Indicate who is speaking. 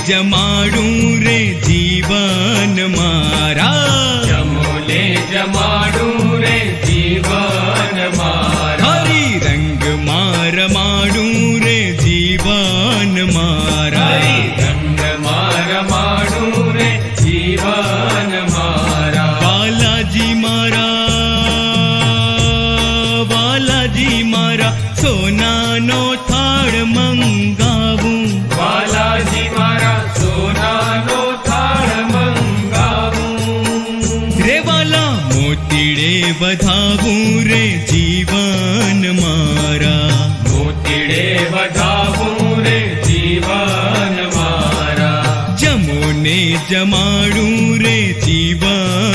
Speaker 1: જમાડું રે જીવન મારા,
Speaker 2: જમોને જમાડું રે જીવન મારા,
Speaker 1: હરી રંગ માર માડું રે જીવન મારા,
Speaker 2: રંગ માર માડું રે જીવન મારા,
Speaker 1: વાલાજી મારા સોનાનો થાળ મંગાવું,
Speaker 2: વાલાજી મારા સોનાનો થાળ મંગાવું,
Speaker 1: રે વાલા મોતીડે વધાવું રે જીવન મારા,
Speaker 2: મોતીડે વધાવું રે જીવન મારા,
Speaker 1: જમોને જમાડું રે જીવન